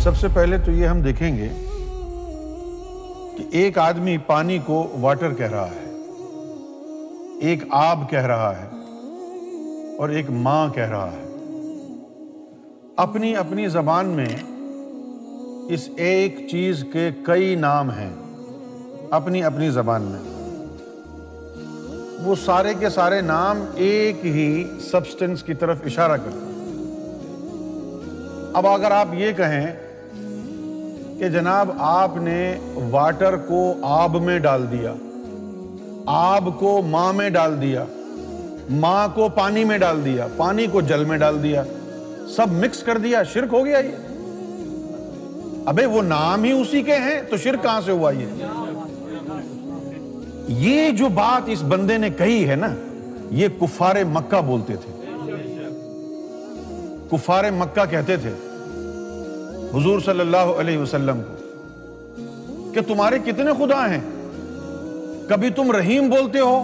سب سے پہلے تو یہ ہم دیکھیں گے کہ ایک آدمی پانی کو واٹر کہہ رہا ہے، ایک آب کہہ رہا ہے اور ایک ماں کہہ رہا ہے۔ اپنی اپنی زبان میں اس ایک چیز کے کئی نام ہیں، اپنی اپنی زبان میں۔ وہ سارے کے سارے نام ایک ہی سبسٹنس کی طرف اشارہ کرتے ہیں۔ اب اگر آپ یہ کہیں کہ جناب آپ نے واٹر کو آب میں ڈال دیا، آب کو ماں میں ڈال دیا، ماں کو پانی میں ڈال دیا، پانی کو جل میں ڈال دیا، سب مکس کر دیا، شرک ہو گیا یہ؟ ابے وہ نام ہی اسی کے ہیں تو شرک کہاں سے ہوا؟ یہ جو بات اس بندے نے کہی ہے نا، یہ کفار مکہ بولتے تھے۔ کفار مکہ کہتے تھے حضور صلی اللہ علیہ وسلم کو کہ تمہارے کتنے خدا ہیں؟ کبھی تم رحیم بولتے ہو،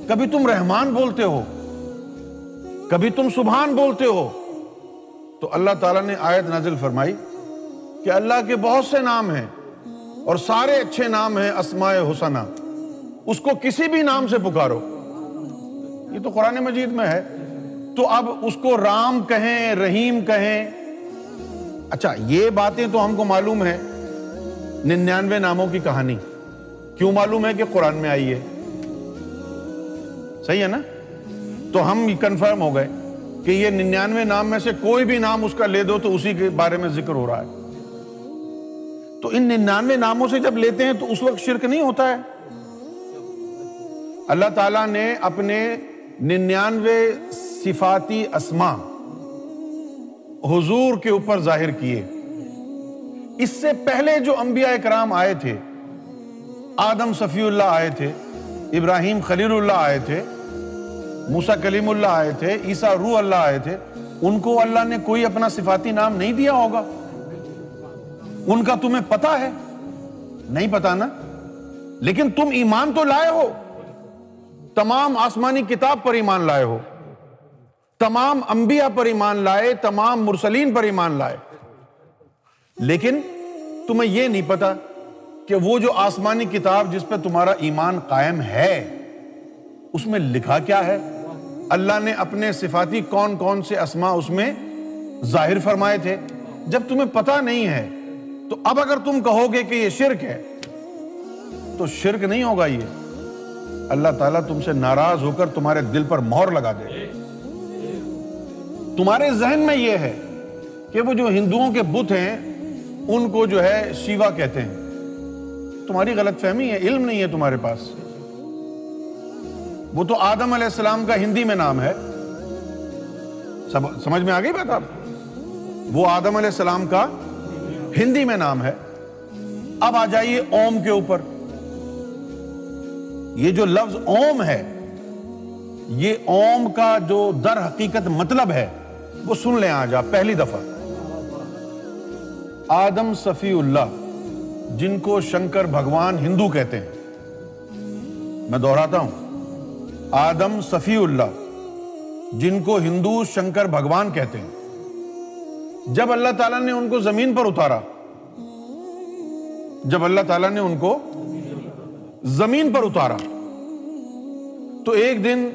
کبھی تم رحمان بولتے ہو، کبھی تم سبحان بولتے ہو۔ تو اللہ تعالیٰ نے آیت نازل فرمائی کہ اللہ کے بہت سے نام ہیں اور سارے اچھے نام ہیں، اسماء حسنہ، اس کو کسی بھی نام سے پکارو۔ یہ تو قرآن مجید میں ہے۔ تو اب اس کو رام کہیں، رحیم کہیں۔ اچھا یہ باتیں تو ہم کو معلوم ہے، 99 ناموں کی کہانی کیوں معلوم ہے؟ کہ قرآن میں آئی ہے، صحیح ہے نا؟ تو ہم کنفرم ہو گئے کہ یہ 99 نام میں سے کوئی بھی نام اس کا لے دو تو اسی کے بارے میں ذکر ہو رہا ہے۔ تو ان 99 ناموں سے جب لیتے ہیں تو اس وقت شرک نہیں ہوتا ہے؟ اللہ تعالیٰ نے اپنے 99 صفاتی اسماء حضور کے اوپر ظاہر کیے۔ اس سے پہلے جو انبیاء کرام آئے تھے، آدم صفی اللہ آئے تھے، ابراہیم خلیل اللہ آئے تھے، موسیٰ کلیم اللہ آئے تھے، عیسیٰ روح اللہ آئے تھے، ان کو اللہ نے کوئی اپنا صفاتی نام نہیں دیا ہوگا؟ ان کا تمہیں پتا ہے؟ نہیں پتا نا؟ لیکن تم ایمان تو لائے ہو، تمام آسمانی کتاب پر ایمان لائے ہو، تمام انبیاء پر ایمان لائے، تمام مرسلین پر ایمان لائے، لیکن تمہیں یہ نہیں پتا کہ وہ جو آسمانی کتاب جس پہ تمہارا ایمان قائم ہے اس میں لکھا کیا ہے؟ اللہ نے اپنے صفاتی کون کون سے اسماء اس میں ظاہر فرمائے تھے۔ جب تمہیں پتا نہیں ہے تو اب اگر تم کہو گے کہ یہ شرک ہے تو شرک نہیں ہوگا۔ یہ اللہ تعالیٰ تم سے ناراض ہو کر تمہارے دل پر مہر لگا دے۔ تمہارے ذہن میں یہ ہے کہ وہ جو ہندوؤں کے بت ہیں ان کو جو ہے شیوا کہتے ہیں۔ تمہاری غلط فہمی ہے، علم نہیں ہے تمہارے پاس۔ وہ تو آدم علیہ السلام کا ہندی میں نام ہے، سمجھ میں آ گئی بات آپ؟ وہ آدم علیہ السلام کا ہندی میں نام ہے۔ اب آ جائیے اوم کے اوپر۔ یہ جو لفظ اوم ہے، یہ اوم کا جو در حقیقت مطلب ہے وہ سن لیں آج آپ پہلی دفعہ۔ آدم صفی اللہ، جن کو شنکر بھگوان ہندو کہتے ہیں، میں دہراتا ہوں، آدم صفی اللہ جن کو ہندو شنکر بھگوان کہتے ہیں، جب اللہ تعالیٰ نے ان کو زمین پر اتارا، جب اللہ تعالیٰ نے ان کو زمین پر اتارا تو ایک دن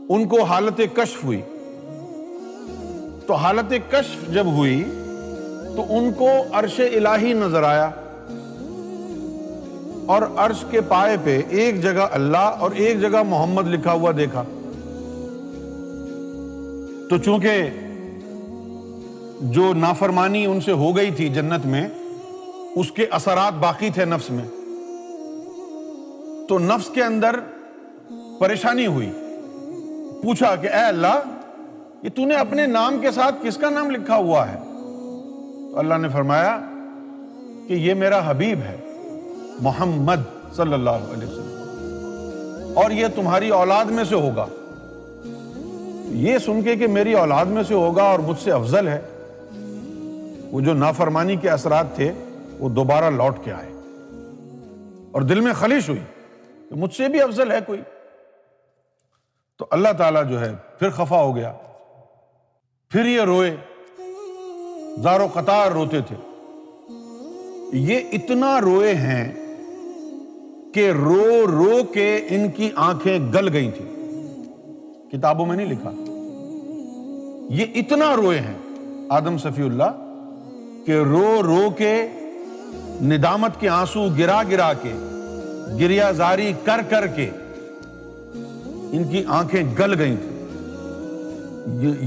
ان کو حالت کشف ہوئی۔ تو حالت کشف جب ہوئی تو ان کو عرش الہی نظر آیا، اور عرش کے پائے پہ ایک جگہ اللہ اور ایک جگہ محمد لکھا ہوا دیکھا۔ تو چونکہ جو نافرمانی ان سے ہو گئی تھی جنت میں، اس کے اثرات باقی تھے نفس میں، تو نفس کے اندر پریشانی ہوئی۔ پوچھا کہ اے اللہ، یہ تو نے اپنے نام کے ساتھ کس کا نام لکھا ہوا ہے؟ تو اللہ نے فرمایا کہ یہ میرا حبیب ہے محمد صلی اللہ علیہ وسلم، اور یہ تمہاری اولاد میں سے ہوگا۔ یہ سن کے کہ میری اولاد میں سے ہوگا اور مجھ سے افضل ہے، وہ جو نافرمانی کے اثرات تھے وہ دوبارہ لوٹ کے آئے، اور دل میں خلش ہوئی کہ مجھ سے بھی افضل ہے کوئی۔ تو اللہ تعالیٰ جو ہے پھر خفا ہو گیا، پھر یہ روئے زار و قطار روتے تھے. یہ اتنا روئے ہیں کہ رو رو کے ان کی آنکھیں گل گئی تھیں. کتابوں میں نہیں لکھا. یہ اتنا روئے ہیں آدم صفی اللہ کہ رو رو کے ندامت کے آنسو گرا گرا کے گریہ زاری کر کر کے ان کی آنکھیں گل گئی تھیں.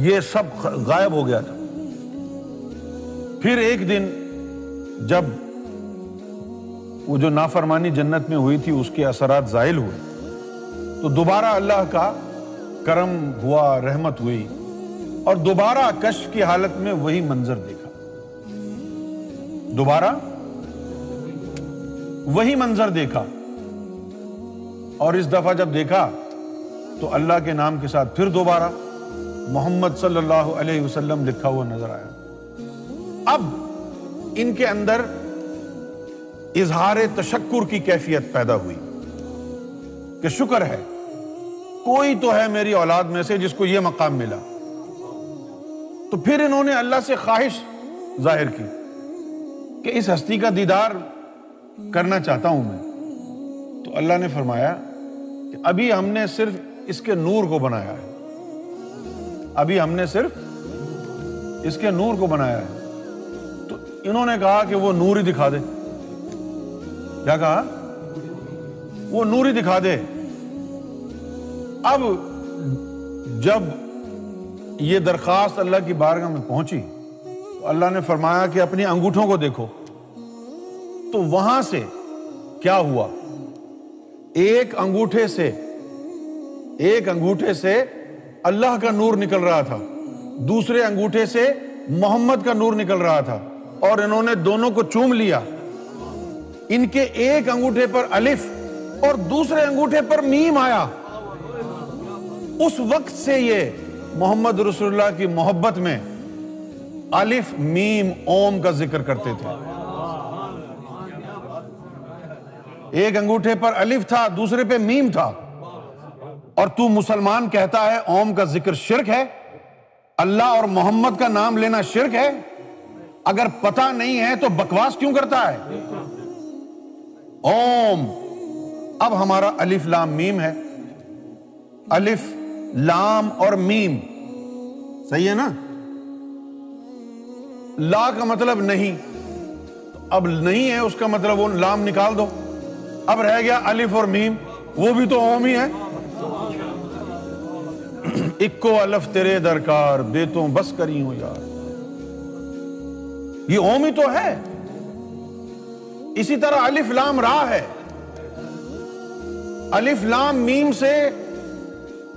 یہ سب غائب ہو گیا تھا. پھر ایک دن جب وہ جو نافرمانی جنت میں ہوئی تھی اس کے اثرات زائل ہوئے تو دوبارہ اللہ کا کرم ہوا، رحمت ہوئی، اور دوبارہ کشف کی حالت میں وہی منظر دیکھا. دوبارہ وہی منظر دیکھا، اور اس دفعہ جب دیکھا تو اللہ کے نام کے ساتھ پھر دوبارہ محمد صلی اللہ علیہ وسلم لکھا ہوا نظر آیا. اب ان کے اندر اظہار تشکر کی کیفیت پیدا ہوئی کہ شکر ہے، کوئی تو ہے میری اولاد میں سے جس کو یہ مقام ملا. تو پھر انہوں نے اللہ سے خواہش ظاہر کی کہ اس ہستی کا دیدار کرنا چاہتا ہوں میں. تو اللہ نے فرمایا کہ ابھی ہم نے صرف اس کے نور کو بنایا ہے. ابھی ہم نے صرف اس کے نور کو بنایا ہے. تو انہوں نے کہا کہ وہ نور ہی دکھا دے. کیا کہا؟ وہ نور ہی دکھا دے. اب جب یہ درخواست اللہ کی بارگاہ میں پہنچی تو اللہ نے فرمایا کہ اپنی انگوٹھوں کو دیکھو. تو وہاں سے کیا ہوا؟ ایک انگوٹھے سے اللہ کا نور نکل رہا تھا، دوسرے انگوٹھے سے محمد کا نور نکل رہا تھا، اور انہوں نے دونوں کو چوم لیا. ان کے ایک انگوٹھے پر الف اور دوسرے انگوٹھے پر میم آیا. اس وقت سے یہ محمد رسول اللہ کی محبت میں الف میم اوم کا ذکر کرتے تھے. ایک انگوٹھے پر الف تھا، دوسرے پہ میم تھا، اور تو مسلمان کہتا ہے اوم کا ذکر شرک ہے؟ اللہ اور محمد کا نام لینا شرک ہے؟ اگر پتہ نہیں ہے تو بکواس کیوں کرتا ہے؟ اوم اب ہمارا الف لام میم ہے. الف لام اور میم صحیح ہے نا؟ لا کا مطلب نہیں، اب نہیں ہے اس کا مطلب وہ لام نکال دو. اب رہ گیا الف اور میم، وہ بھی تو اوم ہی ہے. اکو الف تیرے درکار بیتوں بس کری ہوں یار، یہ اوم ہی تو ہے. اسی طرح الف لام را ہے. الف لام میم سے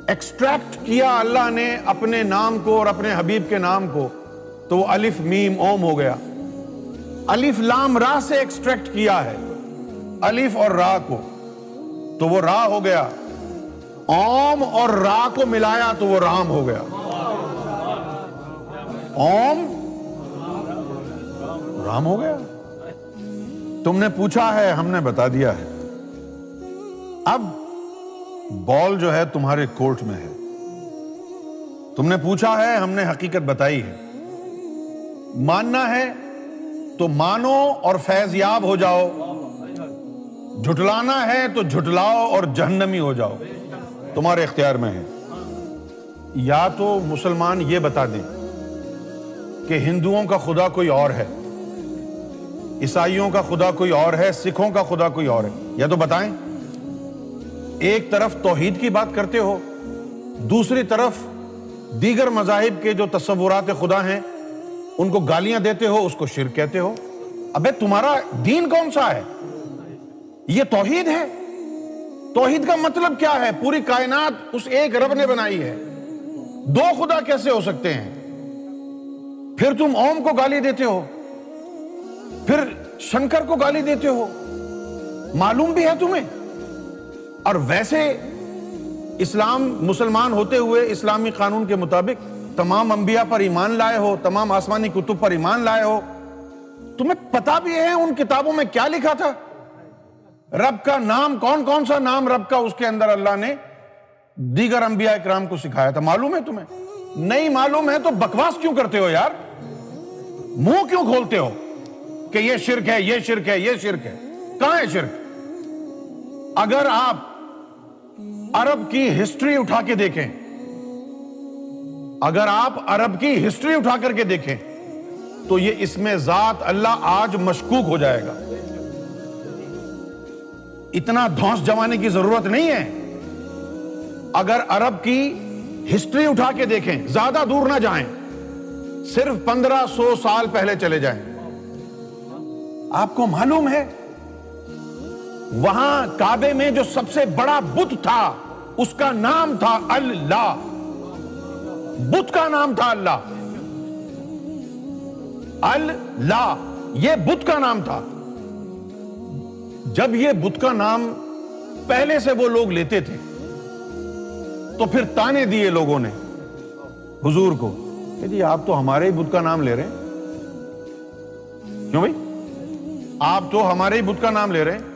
ایکسٹریکٹ کیا اللہ نے اپنے نام کو اور اپنے حبیب کے نام کو، تو وہ الف میم اوم ہو گیا. الف لام را سے ایکسٹریکٹ کیا ہے الف اور را کو، تو وہ را ہو گیا. اوم اور را کو ملایا تو وہ رام ہو گیا. اوم رام ہو گیا. تم نے پوچھا ہے، ہم نے بتا دیا ہے. اب بال جو ہے تمہارے کورٹ میں ہے. تم نے پوچھا ہے، ہم نے حقیقت بتائی ہے. ماننا ہے تو مانو اور فیض یاب ہو جاؤ، جھٹلانا ہے تو جھٹلاؤ اور جہنمی ہو جاؤ، تمہارے اختیار میں ہے. یا تو مسلمان یہ بتا دیں کہ ہندوؤں کا خدا کوئی اور ہے، عیسائیوں کا خدا کوئی اور ہے، سکھوں کا خدا کوئی اور ہے، یا تو بتائیں. ایک طرف توحید کی بات کرتے ہو، دوسری طرف دیگر مذاہب کے جو تصورات خدا ہیں ان کو گالیاں دیتے ہو، اس کو شرک کہتے ہو. ابے تمہارا دین کون سا ہے؟ یہ توحید ہے. توحید کا مطلب کیا ہے؟ پوری کائنات اس ایک رب نے بنائی ہے، دو خدا کیسے ہو سکتے ہیں؟ پھر تم اوم کو گالی دیتے ہو، پھر شنکر کو گالی دیتے ہو. معلوم بھی ہے تمہیں؟ اور ویسے اسلام مسلمان ہوتے ہوئے اسلامی قانون کے مطابق تمام انبیاء پر ایمان لائے ہو، تمام آسمانی کتب پر ایمان لائے ہو. تمہیں پتا بھی ہے ان کتابوں میں کیا لکھا تھا؟ رب کا نام کون کون سا نام رب کا اس کے اندر اللہ نے دیگر انبیاء اکرام کو سکھایا تھا. معلوم ہے تمہیں؟ نہیں معلوم ہے تو بکواس کیوں کرتے ہو یار؟ منہ کیوں کھولتے ہو کہ یہ شرک ہے، یہ شرک ہے، یہ شرک ہے؟ کہاں ہے شرک؟ اگر آپ عرب کی ہسٹری اٹھا کے دیکھیں، اگر آپ عرب کی ہسٹری اٹھا کر کے دیکھیں تو یہ اس میں ذات اللہ آج مشکوک ہو جائے گا۔ اتنا دھونس جمانے کی ضرورت نہیں ہے۔ اگر عرب کی ہسٹری اٹھا کے دیکھیں، زیادہ دور نہ جائیں، صرف 1500 سال پہلے چلے جائیں، آپ کو معلوم ہے وہاں کعبے میں جو سب سے بڑا بت تھا اس کا نام تھا اللہ۔ بت کا نام تھا اللہ، اللہ، یہ بت کا نام تھا۔ جب یہ بت کا نام پہلے سے وہ لوگ لیتے تھے تو پھر تانے دیے لوگوں نے حضور کو کہ جی آپ تو ہمارے ہی بت کا نام لے رہے ہیں۔ کیوں بھائی؟ آپ تو ہمارے ہی بت کا نام لے رہے ہیں۔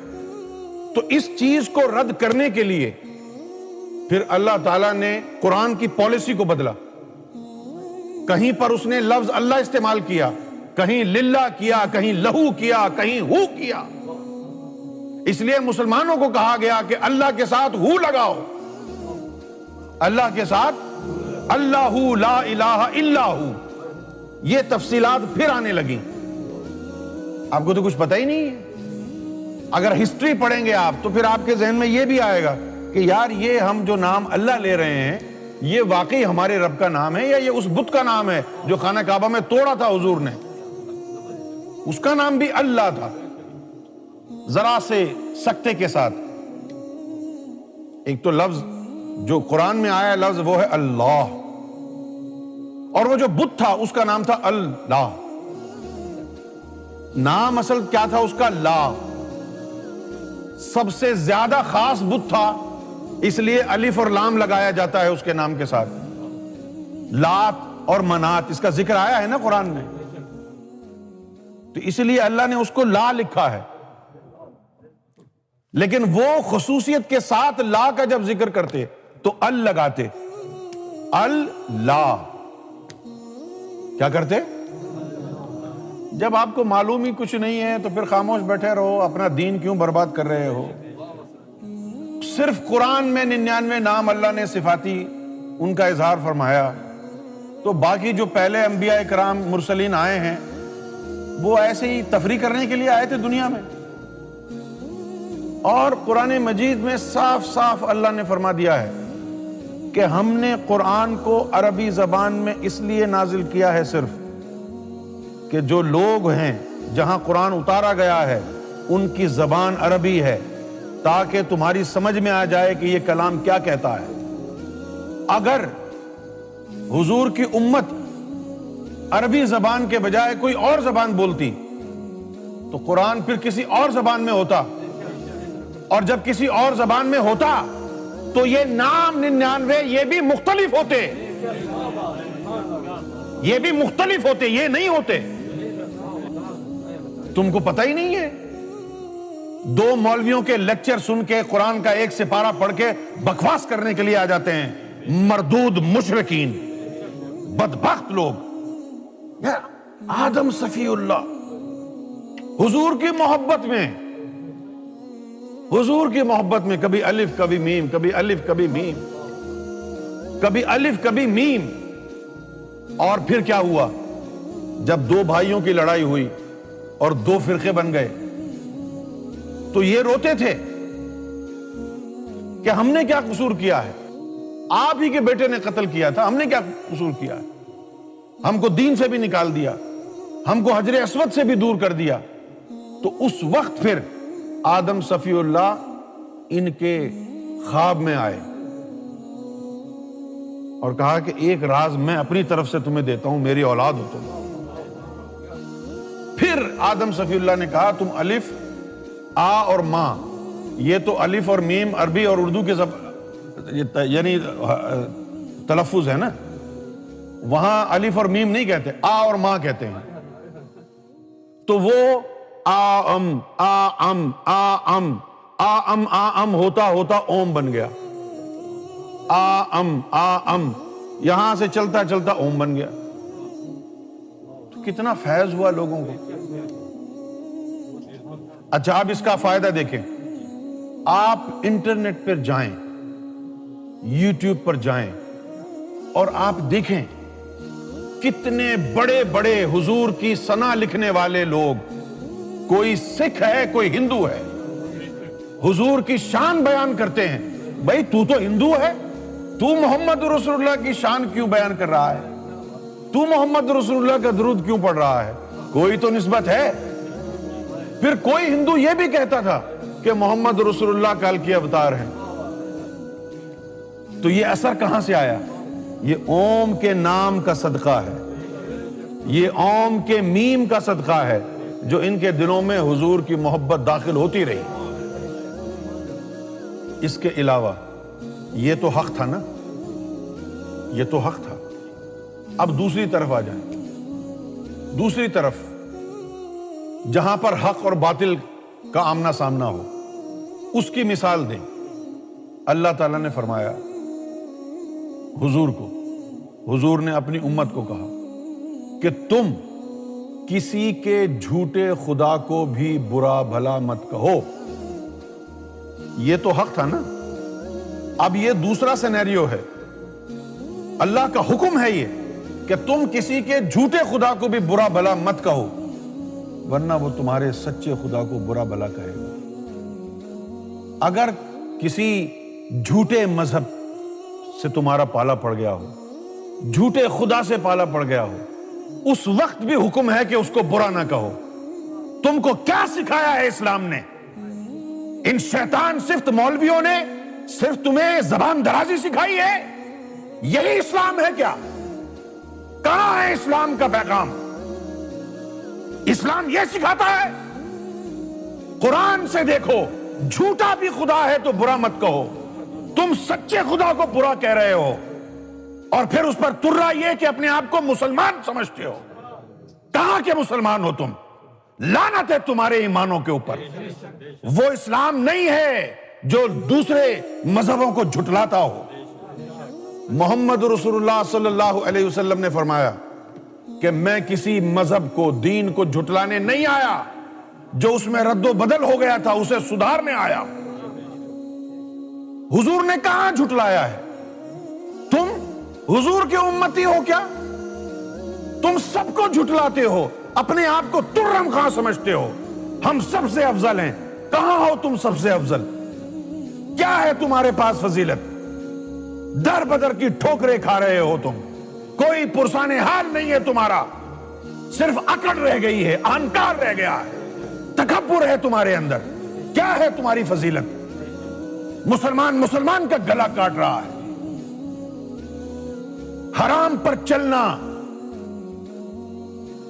تو اس چیز کو رد کرنے کے لیے پھر اللہ تعالیٰ نے قرآن کی پالیسی کو بدلا۔ کہیں پر اس نے لفظ اللہ استعمال کیا، کہیں للہ کیا، کہیں لہو کیا، کہیں ہو کیا۔ اس لیے مسلمانوں کو کہا گیا کہ اللہ کے ساتھ ہو لگاؤ، اللہ کے ساتھ اللہ لا الہ الا ہو۔ یہ تفصیلات پھر آنے لگی۔ آپ کو تو کچھ پتہ ہی نہیں ہے۔ اگر ہسٹری پڑھیں گے آپ تو پھر آپ کے ذہن میں یہ بھی آئے گا کہ یار یہ ہم جو نام اللہ لے رہے ہیں یہ واقعی ہمارے رب کا نام ہے یا یہ اس بت کا نام ہے جو خانہ کعبہ میں توڑا تھا حضور نے؟ اس کا نام بھی اللہ تھا۔ ذرا سے سکتے کے ساتھ ایک تو لفظ جو قرآن میں آیا لفظ وہ ہے اللہ، اور وہ جو بت تھا اس کا نام تھا اللہ۔ نام اصل کیا تھا اس کا؟ لا۔ سب سے زیادہ خاص بت تھا، اس لیے الف اور لام لگایا جاتا ہے اس کے نام کے ساتھ۔ لات اور منات، اس کا ذکر آیا ہے نا قرآن میں، تو اس لیے اللہ نے اس کو لا لکھا ہے۔ لیکن وہ خصوصیت کے ساتھ لا کا جب ذکر کرتے تو ال لگاتے، اللہ۔ کیا کرتے؟ جب آپ کو معلوم ہی کچھ نہیں ہے تو پھر خاموش بیٹھے رہو، اپنا دین کیوں برباد کر رہے ہو؟ صرف قرآن میں 99 نام اللہ نے صفاتی ان کا اظہار فرمایا، تو باقی جو پہلے انبیاء کرام مرسلین آئے ہیں وہ ایسے ہی تفریح کرنے کے لیے آئے تھے دنیا میں۔ اور قرآن مجید میں صاف صاف اللہ نے فرما دیا ہے کہ ہم نے قرآن کو عربی زبان میں اس لیے نازل کیا ہے صرف کہ جو لوگ ہیں جہاں قرآن اتارا گیا ہے ان کی زبان عربی ہے، تاکہ تمہاری سمجھ میں آ جائے کہ یہ کلام کیا کہتا ہے۔ اگر حضور کی امت عربی زبان کے بجائے کوئی اور زبان بولتی تو قرآن پھر کسی اور زبان میں ہوتا، اور جب کسی اور زبان میں ہوتا تو یہ نام 99 یہ بھی مختلف ہوتے، یہ بھی مختلف ہوتے، یہ نہیں ہوتے۔ تم کو پتہ ہی نہیں ہے؟ 2 مولویوں کے لیکچر سن کے قرآن کا ایک سپارہ پڑھ کے بکواس کرنے کے لیے آ جاتے ہیں مردود مشرکین، بدبخت لوگ۔ آدم صفی اللہ حضور کی محبت میں، حضور کی محبت میں کبھی الف کبھی میم، کبھی الف کبھی میم، کبھی الف کبھی میم۔ اور پھر کیا ہوا؟ جب 2 بھائیوں کی لڑائی ہوئی اور 2 فرقے بن گئے تو یہ روتے تھے کہ ہم نے کیا قصور کیا ہے؟ آپ ہی کے بیٹے نے قتل کیا تھا، ہم نے کیا قصور کیا ہے؟ ہم کو دین سے بھی نکال دیا، ہم کو حجر اسود سے بھی دور کر دیا۔ تو اس وقت پھر آدم صفی اللہ ان کے خواب میں آئے اور کہا کہ ایک راز میں اپنی طرف سے تمہیں دیتا ہوں، میری اولاد ہو تم۔ پھر آدم صفی اللہ نے کہا تم الف آ اور ماں، یہ تو الف اور میم عربی اور اردو کے یعنی تلفظ ہے نا، وہاں الف اور میم نہیں کہتے، آ اور ماں کہتے ہیں۔ تو وہ آ ام آ ام آ ام آ ام آ ام ہوتا ہوتا اوم بن گیا، آ ام یہاں سے چلتا چلتا اوم بن گیا۔ تو کتنا فیض ہوا لوگوں کو. اچھا آپ اس کا فائدہ دیکھیں. آپ انٹرنیٹ پر جائیں, یوٹیوب پر جائیں اور آپ دیکھیں کتنے بڑے بڑے حضور کی ثنا لکھنے والے لوگ, کوئی سکھ ہے کوئی ہندو ہے, حضور کی شان بیان کرتے ہیں. بھائی تو ہندو ہے, تو محمد رسول اللہ کی شان کیوں بیان کر رہا ہے؟ تو محمد رسول اللہ کا درود کیوں پڑھ رہا ہے؟ کوئی تو نسبت ہے. پھر کوئی ہندو یہ بھی کہتا تھا کہ محمد رسول اللہ کل کے اوتار ہیں. تو یہ اثر کہاں سے آیا؟ یہ اوم کے نام کا صدقہ ہے, یہ اوم کے میم کا صدقہ ہے جو ان کے دلوں میں حضور کی محبت داخل ہوتی رہی. اس کے علاوہ یہ تو حق تھا نا, یہ تو حق تھا. اب دوسری طرف آ جائیں. دوسری طرف جہاں پر حق اور باطل کا آمنا سامنا ہو, اس کی مثال دیں. اللہ تعالیٰ نے فرمایا حضور کو, حضور نے اپنی امت کو کہا کہ تم کسی کے جھوٹے خدا کو بھی برا بھلا مت کہو. یہ تو حق تھا نا. اب یہ دوسرا سینیریو ہے. اللہ کا حکم ہے یہ کہ تم کسی کے جھوٹے خدا کو بھی برا بھلا مت کہو, ورنہ وہ تمہارے سچے خدا کو برا بھلا کہے گا. اگر کسی جھوٹے مذہب سے تمہارا پالا پڑ گیا ہو, جھوٹے خدا سے پالا پڑ گیا ہو, اس وقت بھی حکم ہے کہ اس کو برا نہ کہو. تم کو کیا سکھایا ہے اسلام نے؟ ان شیطان صفت مولویوں نے صرف تمہیں زبان درازی سکھائی ہے؟ یہی اسلام ہے کیا؟ کہاں ہے اسلام کا پیغام؟ اسلام یہ سکھاتا ہے قرآن سے دیکھو, جھوٹا بھی خدا ہے تو برا مت کہو. تم سچے خدا کو برا کہہ رہے ہو اور پھر اس پر ترا یہ کہ اپنے آپ کو مسلمان سمجھتے ہو. کہاں کے مسلمان ہو تم؟ لعنت ہے تمہارے ایمانوں کے اوپر. وہ اسلام نہیں ہے جو دوسرے مذہبوں کو جھٹلاتا ہو. محمد رسول اللہ صلی اللہ علیہ وسلم نے فرمایا کہ میں کسی مذہب کو, دین کو جھٹلانے نہیں آیا. جو اس میں رد و بدل ہو گیا تھا اسے سدھارنے آیا. حضور نے کہاں جھٹلایا ہے؟ تم حضور کے امتی ہو کیا؟ تم سب کو جھٹلاتے ہو, اپنے آپ کو ترم خاں سمجھتے ہو, ہم سب سے افضل ہیں. کہاں ہو تم سب سے افضل؟ کیا ہے تمہارے پاس فضیلت؟ در بدر کی ٹھوکریں کھا رہے ہو تم, کوئی پرسان حال نہیں ہے تمہارا, صرف اکڑ رہ گئی ہے, اہنکار رہ گیا ہے, تکبر ہے تمہارے اندر. کیا ہے تمہاری فضیلت؟ مسلمان کا گلا کاٹ رہا ہے. حرام پر چلنا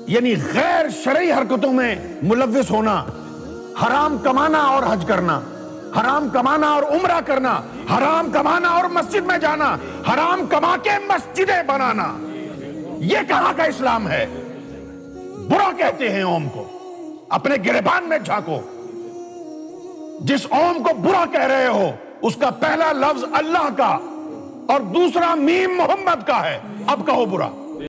یعنی غیر شرعی حرکتوں میں ملوث ہونا, حرام کمانا اور حج کرنا, حرام کمانا اور عمرہ کرنا, حرام کمانا اور مسجد میں جانا, حرام کما کے مسجدیں بنانا, یہ کہاں کا اسلام ہے؟ برا کہتے ہیں اوم کو. اپنے گریبان میں جھانکو. جس اوم کو برا کہہ رہے ہو اس کا پہلا لفظ اللہ کا اور دوسرا میم محمد کا ہے. اب کہو برا.